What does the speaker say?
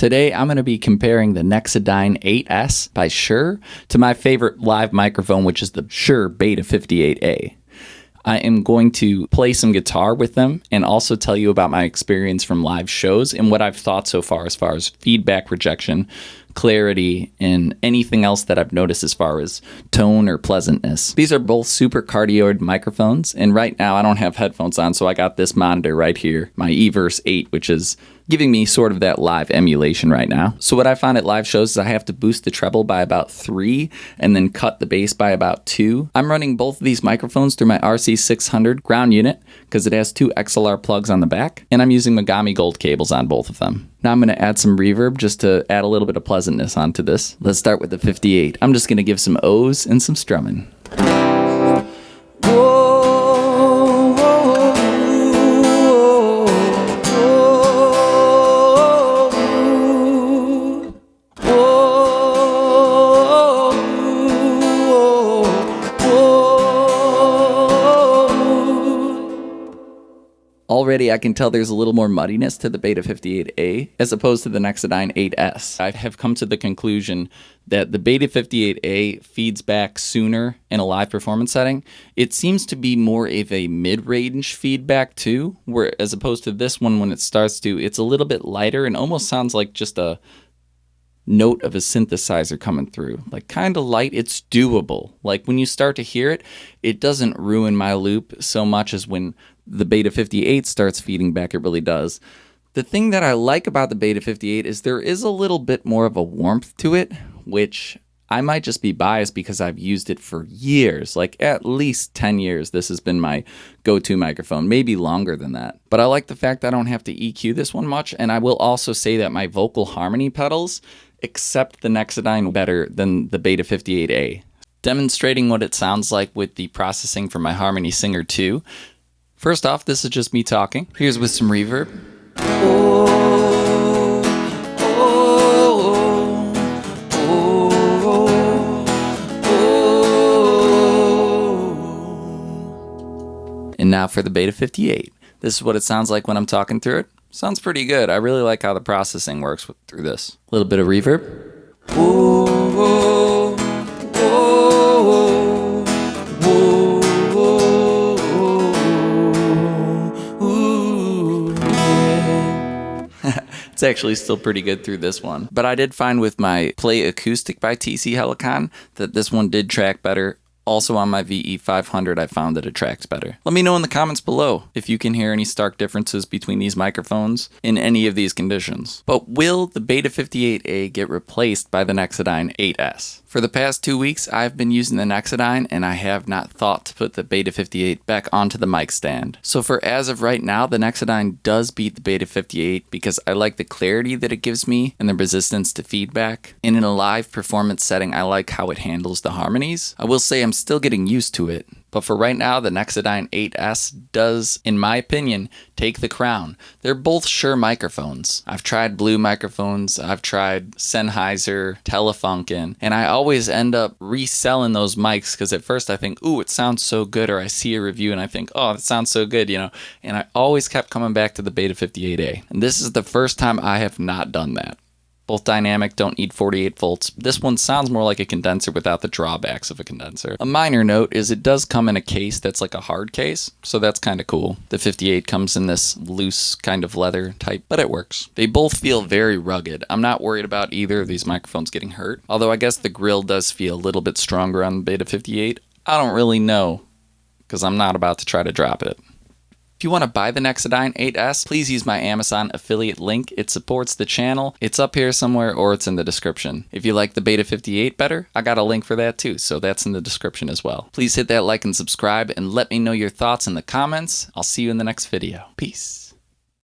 Today I'm going to be comparing the Nexadyne 8S by Shure to my favorite live microphone, which is the Shure Beta 58A. I am going to play some guitar with them and also tell you about my experience from live shows and what I've thought so far as feedback, rejection, clarity, and anything else that I've noticed as far as tone or pleasantness. These are both super cardioid microphones, and right now I don't have headphones on, so I got this monitor right here, my Everse 8, which is giving me sort of that live emulation right now. So what I find at live shows is I have to boost the treble by about 3 and then cut the bass by about 2. I'm running both of these microphones through my RC600 ground unit because it has 2 XLR plugs on the back, and I'm using Mogami Gold cables on both of them. Now I'm going to add some reverb just to add a little bit of pleasantness onto this. Let's start with the 58. I'm just going to give some O's and some strumming. Already I can tell there's a little more muddiness to the Beta 58A as opposed to the Nexadyne 8S. I have come to the conclusion that the Beta 58A feeds back sooner in a live performance setting. It seems to be more of a mid-range feedback too, where as opposed to this one when it starts to, it's a little bit lighter and almost sounds like just a note of a synthesizer coming through. Like kind of light, it's doable. Like when you start to hear it, it doesn't ruin my loop so much as when the Beta 58 starts feeding back, it really does. The thing that I like about the Beta 58 is there is a little bit more of a warmth to it, which I might just be biased because I've used it for years, like at least 10 years. This has been my go-to microphone, maybe longer than that. But I like the fact that I don't have to EQ this one much, and I will also say that my vocal harmony pedals accept the Nexadyne better than the Beta 58A. Demonstrating what it sounds like with the processing for my Harmony Singer 2. First off, this is just me talking. Here's with some reverb. And now for the Beta 58. This is what it sounds like when I'm talking through it. Sounds pretty good. I really like how the processing works through this. A little bit of reverb. It's actually still pretty good through this one. But I did find with my Play Acoustic by TC Helicon that this one did track better. Also on my VE500, I found that it tracks better. Let me know in the comments below if you can hear any stark differences between these microphones in any of these conditions. But will the Beta 58A get replaced by the Nexadyne 8S? For the past 2 weeks, I've been using the Nexadyne and I have not thought to put the Beta 58 back onto the mic stand. So for as of right now, the Nexadyne does beat the Beta 58 because I like the clarity that it gives me and the resistance to feedback. And in a live performance setting, I like how it handles the harmonies. I will say I'm still getting used to it. But for right now, the Nexadyne 8S does, in my opinion, take the crown. They're both Shure microphones. I've tried Blue microphones, I've tried Sennheiser, Telefunken, and I always end up reselling those mics because at first I think, ooh, it sounds so good, or I see a review and I think, oh, it sounds so good, you know, and I always kept coming back to the Beta 58A. And this is the first time I have not done that. Both dynamic, don't need 48 volts. This one sounds more like a condenser without the drawbacks of a condenser. A minor note is it does come in a case that's like a hard case, so that's kind of cool. The 58 comes in this loose kind of leather type, but it works. They both feel very rugged. I'm not worried about either of these microphones getting hurt, although I guess the grill does feel a little bit stronger on the Beta 58. I don't really know, because I'm not about to try to drop it. If you want to buy the Nexadyne 8S, please use my Amazon affiliate link. It supports the channel. It's up here somewhere or it's in the description. If you like the Beta 58 better, I got a link for that too, so that's in the description as well. Please hit that like and subscribe and let me know your thoughts in the comments. I'll see you in the next video. Peace.